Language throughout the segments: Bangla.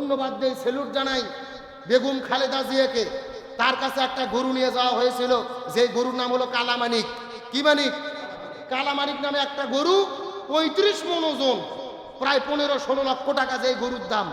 ধন্যবাদ দেই, স্যালুট জানাই বেগম খালেদা জিয়াকে। তার কাছে একটা গরু নিয়ে যাওয়া হয়েছিল, যে গরুর নাম হলো কালামানিক। কি মানিক? কালামানিক নামে একটা গরু, 35 মণ ওজন, প্রায় 15-16 লক্ষ টাকা যে গরুর দাম।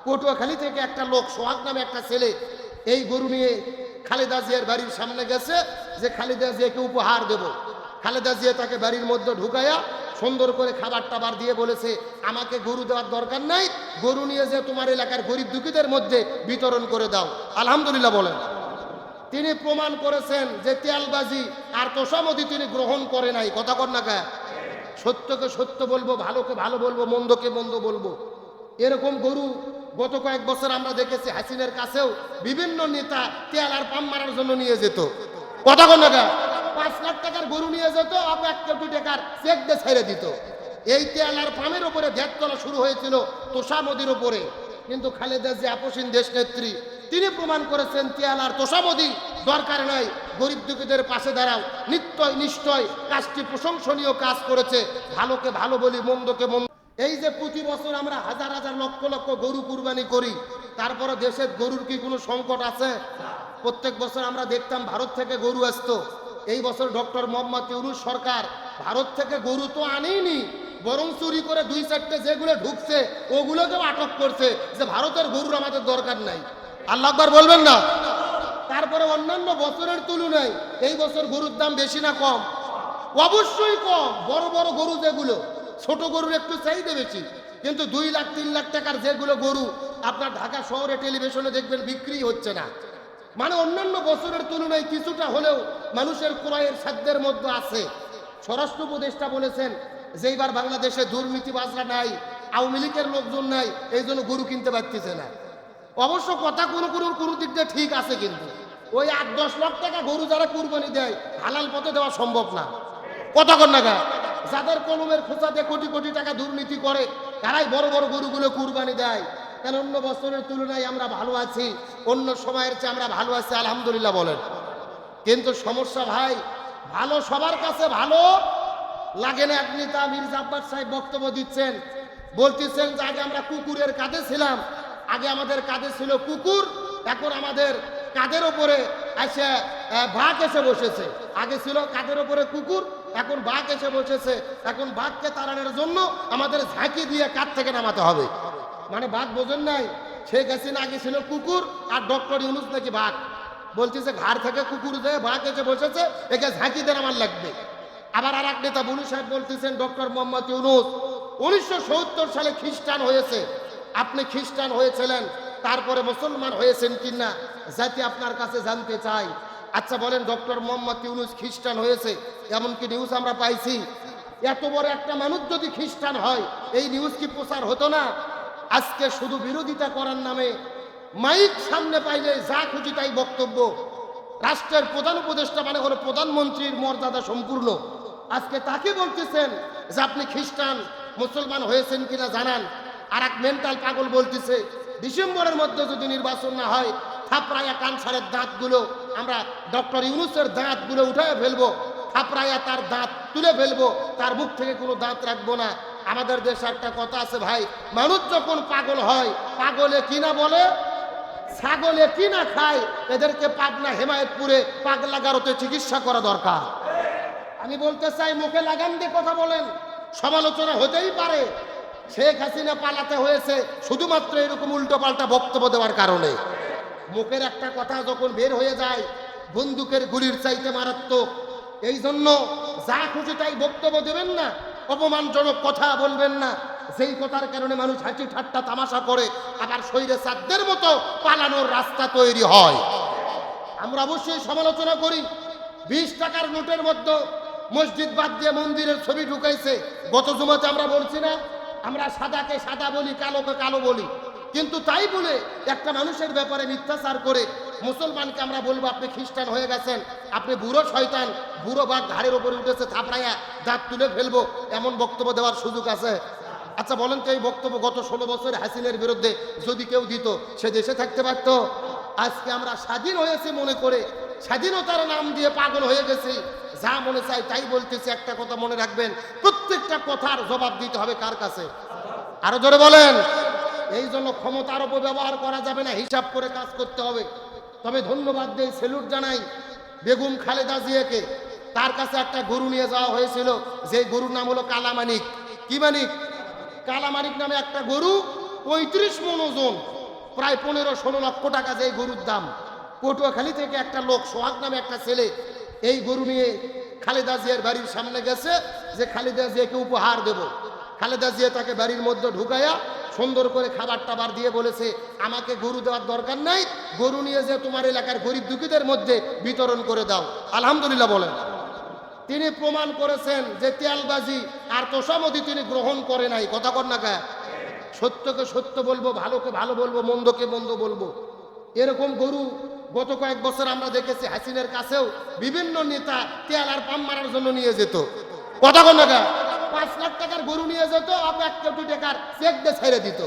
পটুয়াখালী থেকে একটা লোক, সোহাগ নামে একটা ছেলে, এই গরু নিয়ে খালেদা জিয়ার বাড়ির সামনে গেছে যে খালেদা জিয়াকে উপহার দেব। খালেদা জিয়া তাকে বাড়ির মধ্যে ঢুকাইয়া সুন্দর করে খাবার টাবার দিয়ে বলেছে, আমাকে গরু দেওয়ার দরকার নাই, গরু নিয়ে যে তোমার এলাকার গরিব দুঃখীদের মধ্যে বিতরণ করে দাও। আলহামদুলিল্লাহ বলেন। তিনি প্রমাণ করেছেন যে তেলবাজি আর তোষামদি তিনি গ্রহণ করে নাই। কথা কর না কে? সত্যকে সত্য বলবো, ভালোকে ভালো বলবো, মন্দকে মন্দ বলবো। এরকম গরু গত কয়েক বছর আমরা দেখেছি হাসিনের কাছেও বিভিন্ন নেতা তেল আর পাম মারার জন্য নিয়ে যেত। কথা কর না কে? 5 লাখ টাকার গরু নিয়ে যেত, 1 কোটি টাকার চেক দিয়ে ছেড়ে দিত। এই তেল আর পামের উপরে ভ্যাট তোলা শুরু হয়েছিল তোষামদির উপরে। কিন্তু খালেদা জিয়া আপসীন দেশ নেত্রী, তিনি প্রমাণ করেছেন তেল আর তোষামদি দরকার নাই, গরিব দুঃখীদের পাশে দাঁড়াও। নিশ্চয় নিশ্চয় কাজটি প্রশংসনীয় কাজ করেছে। ভালোকে ভালো বলি, মন্দকে মন্দ। এই যে প্রতি বছর আমরা হাজার হাজার লক্ষ লক্ষ গরু কুরবানি করি, তারপরে দেশের গরুর কি কোনো সংকট আছে? প্রত্যেক বছর আমরা দেখতাম ভারত থেকে গরু আসতো। এই বছর ডক্টর মোহাম্মদ ইউনূস সরকার ভারত থেকে গরু তো আনেইনি, বরং চুরি করে 2-4টে যেগুলো ঢুকছে ওগুলোকেও আটক করছে, যে ভারতের গরুর আমাদের দরকার নাই। আল্লাহ আকবার বলবেন না? তারপরে অন্যান্য বছরের তুলনায় এই বছর গরুর দাম বেশি না কম? অবশ্যই কম। বড় বড় গরু যেগুলো, ছোট গরুর একটু চাহিদা বেশি, কিন্তু 2 লাখ 3 লাখ টাকার যেগুলো গরু আপনার ঢাকা শহরে টেলিভিশনে দেখবেন বিক্রি হচ্ছে না। মানে অন্যান্য বছরের তুলনায় কিছুটা হলেও মানুষের ক্রয়ের সাধ্যের মধ্যে আছে। স্বরাষ্ট্র উপদেষ্টা বলেছেন যে এইবার বাংলাদেশে দুর্নীতিবাজরা নাই, আওয়ামী লীগের লোকজন নাই, এই জন্য গরু কিনতে পারতেছে না। অবশ্য কথা কোনো দিক দিয়ে ঠিক আছে, কিন্তু ওই 8-10 লাখ টাকা গরু যারা কুরবানি দেয় হালাল পথে দেওয়া সম্ভব না। কথা কর না গা? যাদের কলমের খোঁচাতে কোটি কোটি টাকা দুর্নীতি করে, তারাই বড় বড় গরুগুলো কুরবানি দেয়। কেন অন্য বছরের তুলনায় আমরা ভালো আছি, অন্য সময়ের চেয়ে আমরা ভালো আছি, আলহামদুলিল্লাহ বলেন। কিন্তু সমস্যা ভাই, ভালো সবার কাছে ভালো লাগে না। এক নেতা মির্জা আব্বাস সাহেব বক্তব্য দিচ্ছেন, বলতেছেন যে আগে আমরা কুকুরের কাঁধে ছিলাম, আগে আমাদের কাঁধে ছিল কুকুর, এখন আমাদের কাঁধের ওপরে এসে বাঘ এসে বসেছে। আগে ছিল কাঁধের ওপরে কুকুর, এখন বাঘ এসে বসেছে। এখন বাঘকে তাড়ানোর জন্য আমাদের ঝাঁকি দিয়ে কাঁধ থেকে নামাতে হবে। মানে বাঘ বোঝেন নাই? শেখ হাসিনা আগে ছিল কুকুর, আর ডক্টর ইউনূস নাকি বাঘ। বলতেছে ঘাড় থেকে কুকুর দিয়ে বাঘ এসে বসেছে, একে ঝাঁকি দিয়ে নামার লাগবে। আবার আর এক নেতা বুলু সাহেব বলতেছেন ডক্টর মোহাম্মদ ইউনূস 1970 সালে খ্রিস্টান হয়েছে। আপনি খ্রিস্টান হয়েছিলেন, তারপরে মুসলমান হয়েছেন কিনা জাতি আপনার কাছে জানতে চাই। আচ্ছা বলেন, ডক্টর মোহাম্মদ ইউনূস খ্রিস্টান হয়েছে এমনকি নিউজ আমরা পাইছি? এত বড় একটা মানুষ যদি খ্রিস্টান হয়, এই নিউজ কি প্রচার হতো না? আজকে শুধু বিরোধিতা করার নামে মাইক সামনে পাইলে যা খুশি তাই বক্তব্য। রাষ্ট্রের প্রধান উপদেষ্টা মানে হলো প্রধানমন্ত্রীর মর্যাদা সম্পূর্ণ। আজকে তাকে বলতেছেন যে আপনি খ্রিস্টান, মুসলমান হয়েছেন কিনা জানান। আর এক মেন্টাল পাগল বলতেছে ডিসেম্বরের মধ্যে যদি নির্বাচন না হয়, থাপড়াইয়া কানসারের দাঁতগুলো আমরা ডক্টর ইউনূসের দাঁতগুলো উঠায় ফেলবো, থাপড়াইয়া তার দাঁত তুলে ফেলবো, তার মুখ থেকে কোনো দাঁত রাখবো না। আমাদের দেশে একটা কথা আছে ভাই, মানুষ যখন পাগল হয়, পাগলে কিনা বলে ছাগলে কিনা খায়, এদেরকে পাবনা হেমায়েতপুরে পাগলা গারোতে চিকিৎসা করা দরকার। আমি বলতে চাই, মুখে লাগাম দিয়ে কথা বলেন, সমালোচনা হতেই পারে। শেখ হাসিনা পালাতে হয়েছে শুধুমাত্র এরকম উল্টো পাল্টা বক্তব্য দেওয়ার কারণে। মুখের একটা কথা যখন বের হয়ে যায়, বন্দুকের গুলির চাইতে মারাত্মক। এই জন্য যা খুশি তাই বক্তব্য দেবেন না, অপমানজনক কথা বলবেন না, যেই কথার কারণে মানুষ হাসি ঠাট্টা তামাশা করে, আবার স্বৈরাচারদের মতো পালানোর রাস্তা তৈরি হয়। আমরা অবশ্যই সমালোচনা করি। 20 টাকার নোটের মধ্যে মসজিদ বাদ দিয়ে মন্দিরের ছবি ঢুকাইছে। গত জুমাতে আমরা বলছি না, আমরা সাদাকে সাদা বলি, কালোকে কালো বলি, কিন্তু তাই বলে একটা মানুষের ব্যাপারে মিথ্যাচার করে মুসলমানকে আমরা বলবো আপনি খ্রিস্টান হয়ে গেছেন, আপনি বুড়ো শয়তান, বুড়ো বাঘ ঘাড়ের উপরে উঠেছে, থাপড়াইয়া দাঁত তুলে ফেলবো, এমন বক্তব্য দেওয়ার সুযোগ আছে? আচ্ছা বলেন তো, এই বক্তব্য গত 16 বছর হাসিনের বিরুদ্ধে যদি কেউ দিত, সে দেশে থাকতে পারতো? আজকে আমরা স্বাধীন হয়েছি মনে করে স্বাধীনতার নাম দিয়ে পাগল হয়ে গেছি, যা মনে চাই তাই বলতেছি। একটা কথা মনে রাখবেন, প্রত্যেকটা কথার জবাব দিতে হবে কার কাছে? আরো জোরে বলেন। এই জন্য ক্ষমতার অপব্যবহার করা যাবে না, হিসাব করে কাজ করতে হবে। তবে ধন্যবাদ দেই, স্যালুট জানাই বেগম খালেদা জিয়াকে। তার কাছে একটা গরু নিয়ে যাওয়া হয়েছিল, যে গরুর নাম হলো কালামানিক। কি মানিক? কালামানিক নামে একটা গরু, 35 মণ ওজন, প্রায় 15-16 লক্ষ টাকা যে গরুর দাম। পটুয়াখালী থেকে একটা লোক, সোহাগ নামে একটা ছেলে, এই গরু নিয়ে খালেদা জিয়ার বাড়ির সামনে গেছে যে খালেদা জিয়াকে উপহার দেব। খালেদা জিয়া তাকে বাড়ির মধ্যে ঢুকাইয়া সুন্দর করে খাবার টাবার দিয়ে বলেছে, আমাকে গরু দেওয়ার দরকার নাই, গরু নিয়ে যে তোমার এলাকার গরিব দুঃখীদের মধ্যে বিতরণ করে দাও। আলহামদুলিল্লাহ বলেন। তিনি প্রমাণ করেছেন যে তেলবাজি আর তোষামদি তিনি গ্রহণ করে নাই। কথা কর না গায়ে, সত্যকে সত্য বলবো, ভালোকে ভালো বলবো, মন্দকে মন্দ বলবো। এরকম গরু গত কয়েক বছর আমরা দেখেছি, হাসিনের কাছেও বিভিন্ন নেতা তেল আর পাম মারার জন্য নিয়ে যেত। কথা কর না গায়ে, 5 লাখ টাকার গরু নিয়ে যেত, 1 কোটি টাকার চেক দিয়ে ছেড়ে দিত।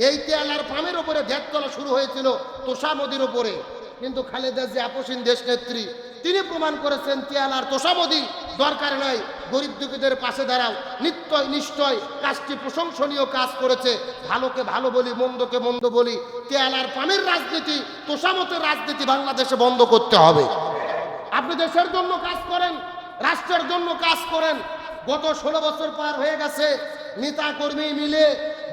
এই তেল আর পামের উপরে ভ্যাট তোলা শুরু হয়েছিল তোষামদির উপরে। কিন্তু খালেদা জিয়া আপসীন দেশ নেত্রী, তিনি প্রমাণ করেছেন তেল আর তোষামদি দরকার নাই, গরিব দুঃখীদের পাশে দাঁড়াও। নিশ্চয় কাজটি প্রশংসনীয় কাজ করেছে। ভালোকে ভালো বলি, মন্দকে মন্দ বলি। তেল আর পামের রাজনীতি, তোষামতের রাজনীতি বাংলাদেশে বন্ধ করতে হবে। আপনি দেশের জন্য কাজ করেন, রাষ্ট্রের জন্য কাজ করেন। গত 16 বছর পার হয়ে গেছে, নেতা কর্মী মিলে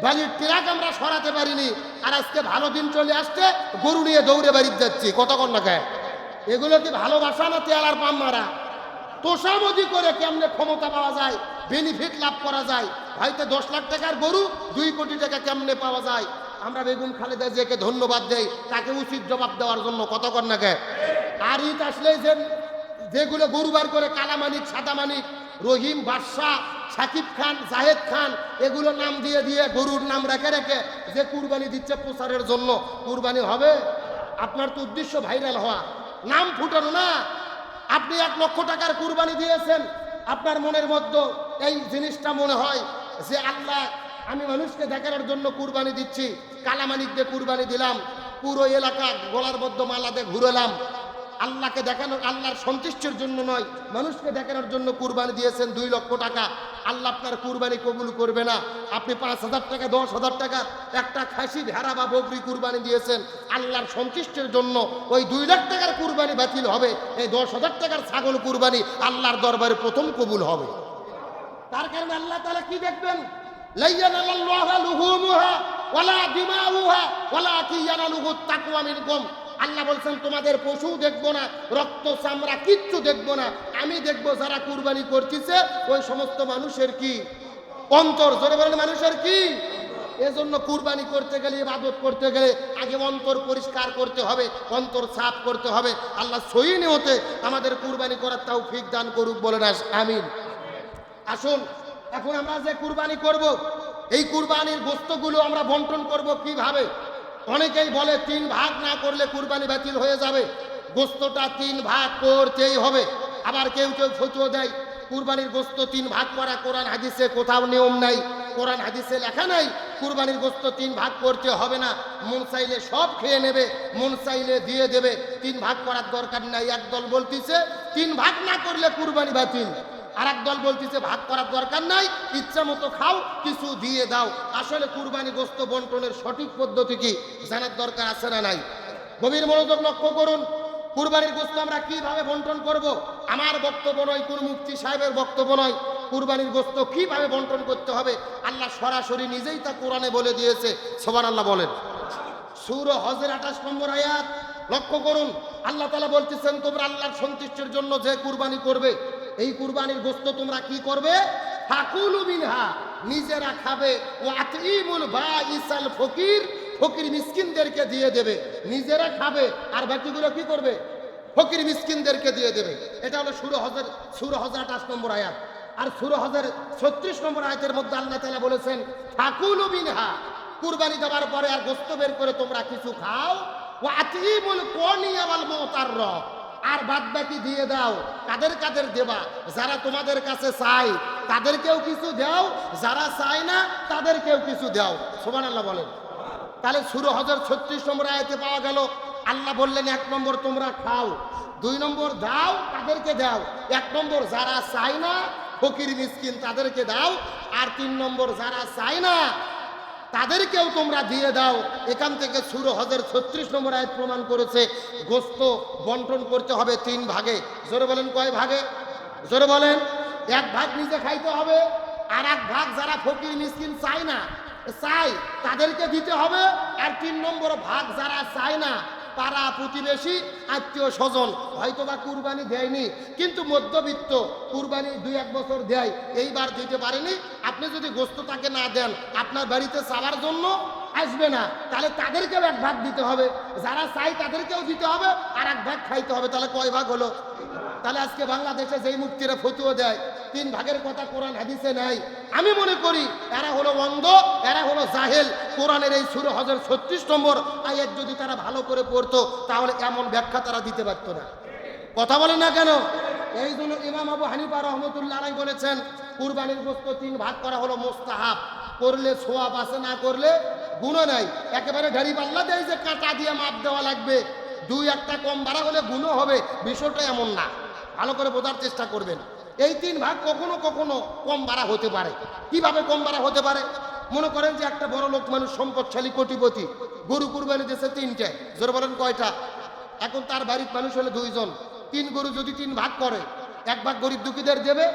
বালির ট্রাক আমরা সরাতে পারিনি, আর আজকে ভালো দিন চলে আসছে, গরু নিয়ে দৌড়ে বাড়িতে যাচ্ছি। কতক্ষণ না খায়? এগুলো কি ভালোবাসা না তেল আর পাম মারা? তোষামদি করে কেমনে ক্ষমতা পাওয়া যায়, বেনিফিট লাভ করা যায়? হয়তো 10 লাখ টাকার গরু 2 কোটি টাকা কেমনে পাওয়া যায়? আমরা বেগম খালেদা জিয়াকে ধন্যবাদ দেই, তাকে উচিত জবাব দেওয়ার জন্য। কতক্ষণ না খায়? আর ঈদ আসলে যেগুলো গরু বার করে, কালামানিক, সাদামানিক, রহিম, বাদশাহ, সাকিব খান, জাহেদ খান, এগুলো নাম দিয়ে দিয়ে গরুর নাম রেখে রেখে যে কুরবানি দিচ্ছে প্রচারের জন্য, কুরবানি হবে? আপনার তো উদ্দেশ্য ভাইরাল হওয়া, নাম ফুটানো না। আপনি 1 লক্ষ টাকার কুরবানি দিয়েছেন, আপনার মনের মধ্যে এই জিনিসটা মনে হয় যে আল্লাহ, আমি মানুষকে দেখানোর জন্য কুরবানি দিচ্ছি, কালামানিক দিয়ে কুরবানি দিলাম, পুরো এলাকা গলার মধ্যে মালা দিয়ে ঘুরলাম। আল্লাহকে দেখানোর, আল্লাহর সন্তুষ্টির জন্য নয়, মানুষকে দেখানোর জন্য কুরবানি দিয়েছেন 2 লক্ষ টাকা। আল্লাহ আপনার কুরবানি কবুল করবে না। আপনি 5,000 টাকা, 10,000 টাকা একটা খাসি, ভেড়া বা বকরি কুরবানি দিয়েছেন আল্লাহর সন্তুষ্টির জন্য, ওই 2 লাখ টাকার কুরবানি বাতিল হবে। এই 10,000 টাকার ছাগল কুরবানি আল্লাহর দরবারে প্রথম কবুল হবে। তার কারণে আল্লাহ তাআলা কি দেখবেন? লাইয়ানাল্লাহু লুহুমুহা ওয়ালা দিমাউহা ওয়ালাকিন ইয়ানালুহু তাকওয়া মিনকুম। আল্লাহ বলছেন, তোমাদের পশু দেখবো না, রক্ত চামড়া কিচ্ছু দেখবো না, আমি দেখবো যারা কুরবানি করতেছে ওই সমস্ত মানুষের কি অন্তর। জোরে বলেন, মানুষের কি? এজন্য কুরবানি করতে গেলে, ইবাদত করতে গেলে আগে অন্তর পরিষ্কার করতে হবে, অন্তর সাফ করতে হবে। আল্লাহ সহি নিয়তে আমাদের কুরবানি করার তৌফিক দান করুক, বলেন আমিন। আসুন, এখন আমরা যে কুরবানি করব, এই কুরবানির গোশতগুলো আমরা বন্টন করব কিভাবে? অনেকেই বলে 3 ভাগ না করলে কুরবানি বাতিল হয়ে যাবে, গোশতটা 3 ভাগ করতেই হবে। আবার কেউ কেউ ফতোয়া দেয় কুরবানির গোশত 3 ভাগ করা কোরআন হাদিসে কোথাও নিয়ম নাই, কোরআন হাদিসে লেখা নাই কুরবানির গোশত 3 ভাগ করতে হবে না, মন চাইলে সব খেয়ে নেবে, মন চাইলে দিয়ে দেবে, 3 ভাগ করার দরকার নাই। একদল বলতিছে 3 ভাগ না করলে কুরবানি বাতিল, আর একদল বলতেছে ভাগ করার দরকার নাই, ইচ্ছা মতো খাও, কিছু দিয়ে দাও। আসলে কুরবানি গোশত বন্টনের সঠিক পদ্ধতি কি জানার দরকার আছে না নাই? গভীর মনোযোগ লক্ষ্য করুন। কুরবানির গোশত আমরা কিভাবে বন্টন করব? আমার বক্তব্য নয়, কোন মুফতি সাহেবের বক্তব্য নয়। কুরবানির গোশত কিভাবে বন্টন করতে হবে আল্লাহ সরাসরি নিজেই তা কোরআনে বলে দিয়েছে। সুবহানাল্লাহ বলেন। সূরা হজের 28 নম্বর আয়াত লক্ষ্য করুন। আল্লাহ তাআলা বলতেছেন, তোমরা আল্লাহর সন্তুষ্টির জন্য যে কুরবানি করবে, এই কুরবানির গোশত তোমরা কি করবে? ফাকুলু মিনহা, নিজেরা খাবে, ওয়া আতিমুল বাইসাল ফকির, ফকির মিসকিনদেরকে দিয়ে দেবে। নিজেরা খাবে আর বাকিগুলো কি করবে? ফকির মিসকিনদেরকে দিয়ে দেবে। এটা হলো সূরা হজের 28 নম্বর আয়াত। আর সূরা হজের 36 নম্বর আয়াতের মধ্যে আল্লাহ তাআলা বলেছেন, ফাকুলু মিনহা, কুরবানি দেওয়ার পরে আর গোশত বের করে তোমরা কিছু খাও, ওয়া আতিমুল কুনিয়া ওয়াল মুতারর, আর বাদ বাকি দিয়ে দাও। কাদের কাদের দেবা? যারা তোমাদের কাছে চায় তাদেরকেও কিছু দাও, যারা চায় না তাদেরকেও কিছু দাও। সুবহানাল্লাহ বলেন। তাহলে সূরা হজের 36 নম্বর আয়াতে পাওয়া গেল আল্লাহ বললেন, 1 নম্বর তোমরা খাও, 2 নম্বর দাও, তাদেরকে দাও। 1 নম্বর যারা চায় না, ফকির মিসকিন, তাদেরকে দাও। আর 3 নম্বর যারা চায় না তাদেরকেও তোমরা দিয়ে দাও। এখান থেকে সূরা হজের 36 নম্বর আয়াত প্রমাণ করেছে গোশত বন্টন করতে হবে 3 ভাগে। জোরে বলেন কয় ভাগে? জোরে বলেন। 1 ভাগ নিজে খাইতে হবে, আর 1 ভাগ যারা ফকির মিসকিন চায় না, চাই তাদেরকে দিতে হবে, আর 3 নম্বর ভাগ যারা চায় না, পাড়া প্রতিবেশী আত্মীয় স্বজন, হয়তো বা কুরবানি দেয়নি কিন্তু মধ্যবিত্ত, কুরবানি 2-1 বছর দেয়, এইবার দিতে পারেনি, আপনি যদি গোশত তাকে না দেন আপনার বাড়িতে চাওয়ার জন্য আসবে না, তাহলে তাদেরকেও 1 ভাগ দিতে হবে, যারা চাই তাদেরকেও দিতে হবে, আর 1 ভাগ খাইতে হবে। তাহলে কয় ভাগ হলো? তাহলে আজকে বাংলাদেশে যেই মুক্তিরা ফতুয়া দেয় 3 ভাগের কথা কোরআন হাদিসে নাই, আমি মনে করি এরা হলো অন্ধ, এরা হলো জাহেল। কোরআনের এই সূরা হজের 36 নম্বর আয়াত যদি তারা ভালো করে পড়তো তাহলে এমন ব্যাখ্যা তারা দিতে পারতো না। কথা বলে না কেন? এই জন্য ইমাম আবু হানিফা রহমতুল্লাহ আলাইহি বলেছেন কুরবানির গোশত 3 ভাগ করা হলো মুস্তাহাব, করলে সওয়াব আছে, না করলে গুনাহ নাই। একেবারে ঢাড়ি পাল্লা দেয় যে কাঁটা দিয়ে মাপ দেওয়া লাগবে, 2-1টা কম বাড়া হলে গুনাহ হবে, বিষয়টা এমন না। ভালো করে বোঝার চেষ্টা করবেন। এই 3 ভাগ কখনো কখনো কম বাড়া হতে পারে। কিভাবে কম বাড়া হতে পারে? মনে করেন যে একটা বড় লোক মানুষ, সম্পদশালী, কোটিপতি, গরু কুরবানি দিয়েছে 3টে। জোরে বলেন কয়টা? এখন তার বাড়ির মানুষ হলো 2 জন, 3 গরু যদি 3 ভাগ করে, 1 ভাগ গরিব দুঃখীদের দেবে,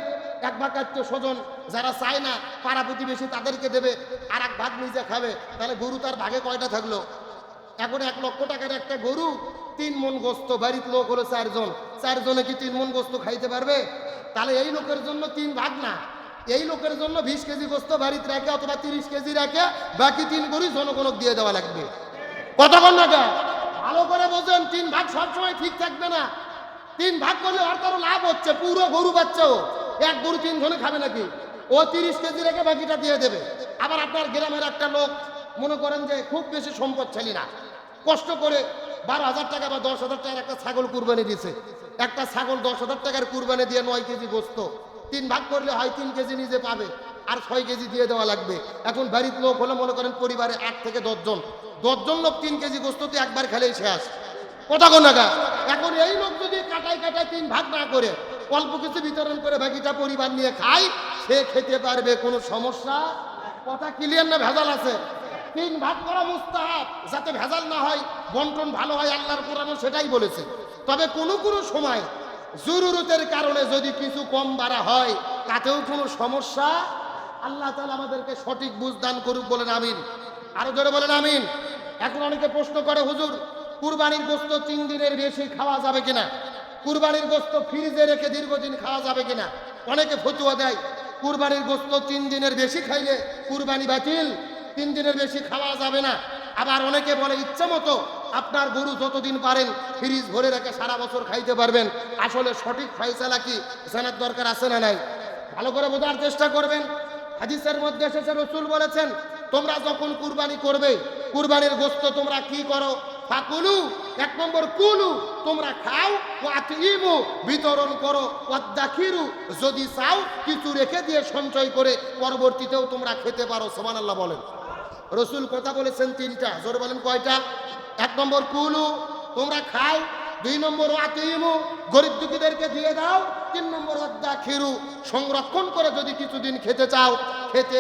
1 ভাগ আত্মীয় স্বজন যারা চায় না পাড়া প্রতিবেশী তাদেরকে দেবে, আর 1 ভাগ নিজে খাবে। তাহলে গরু তার ভাগে কয়টা থাকলো? এখন 1 লক্ষ টাকার একটা গরু, 3 মণ গোশত, বাড়ির লোক হলো 4 জন, 4 জনে কি 3 মণ গোশত খাইতে পারবে? তাহলে এই লোকের জন্য 3 ভাগ না, এই লোকের জন্য 20 কেজি গোশত বাড়িতে রাখে অথবা 30 কেজি রাখে, বাকি 3 গরু জনগণক দিয়ে দেওয়া লাগবে। কতক্ষণ না? ভালো করে বোঝেন, 3 ভাগ সবসময় ঠিক থাকবে না। 3 ভাগ করলে আর কারো লাভ হচ্ছে, পুরো গরু বাচ্চাও 1 গরু 3 জনে খাবে নাকি? ও 30 কেজি রেখে বাকিটা দিয়ে দেবে। আবার আপনার গ্রামের একটা লোক, মনে করেন যে খুব বেশি সম্পদশালী না, কষ্ট করে 12,000 টাকা বা 10,000 টাকার একটা ছাগল কুরবানি দিয়েছে। একটা ছাগল 10,000 টাকার কুরবানি দিয়ে 9 কেজি গোশত, 3 ভাগ করলে হয় 3 কেজি নিজে পাবে, আর 6 কেজি দিয়ে দেওয়া লাগবে। এখন বাড়ির লোক হলে মনে করেন পরিবারে 8 থেকে 10 জন, 10 জন লোক 3 কেজি গোশত তো একবার খেলেই শেষ। কথা কোন নাগা? এখন এই লোক যদি কাটায় কাটায় 3 ভাগ না করে অল্প কিছু বিতরণ করে বাকিটা পরিবার নিয়ে খায়, সে খেতে পারবে, কোনো সমস্যা। কথা ক্লিয়ার না ভেজাল আছে? 3 ভাগ করা মুস্তাহাব, যাতে ভেজাল না হয়, বন্টন ভালো হয়, আল্লাহর কোরআনও সেটাই বলেছে। তবে কোনো কোনো সময় জরুরতের কারণে যদি কিছু কম বাড়া হয় তাতেও কোনো সমস্যা। আল্লাহ তাআলা আমাদেরকে সঠিক বুঝ দান করুক, বলেন আমিন। আরো জোরে বলেন আমিন। এখন অনেকে প্রশ্ন করে, হুজুর কুরবানির গোশত 3 দিনের বেশি খাওয়া যাবে কিনা? কুরবানির গোশত ফ্রিজে রেখে দীর্ঘদিন খাওয়া যাবে কিনা? অনেকে ফতোয়া দেয় কুরবানির গোশত 3 দিনের বেশি খাইলে কুরবানি বাতিল, 3 দিনের বেশি খাওয়া যাবে না। আবার অনেকে বলে ইচ্ছা মতো আপনার গরু যতদিন পারেন ফ্রিজ ভরে রেখে সারা বছর খাইতে পারবেন। আসলে সঠিক ফয়সালা কি জানার দরকার আছে না নাই? ভালো করে বোঝার চেষ্টা করবেন। হাদিসের মধ্যে এসেছে, রাসূল বলেছেন তোমরা যখন কুরবানি করবে, কুরবানির গোশত তোমরা কি করো? ফাকুলু, 1 নম্বর কুলু, তোমরা খাও, ওয়াতিমু, বিতরণ করো, ওয়াদাখিরু, যদি চাও কিছু রেখে দিয়ে সঞ্চয় করে পরবর্তীতেও তোমরা খেতে পারো। সুবহানাল্লাহ বলেন। রাসূল কথা বলেছেন 3টা, জোরে বলেন কয়টা? 1 নম্বর কুলু, তোমরা খাও, 2 নম্বর ওয়াতিমু, গরিব দুঃখীদেরকে দিয়ে দাও, 3 নম্বর ওয়াদাখিরু, সংরক্ষণ করে যদি কিছুদিন খেতে চাও খেতে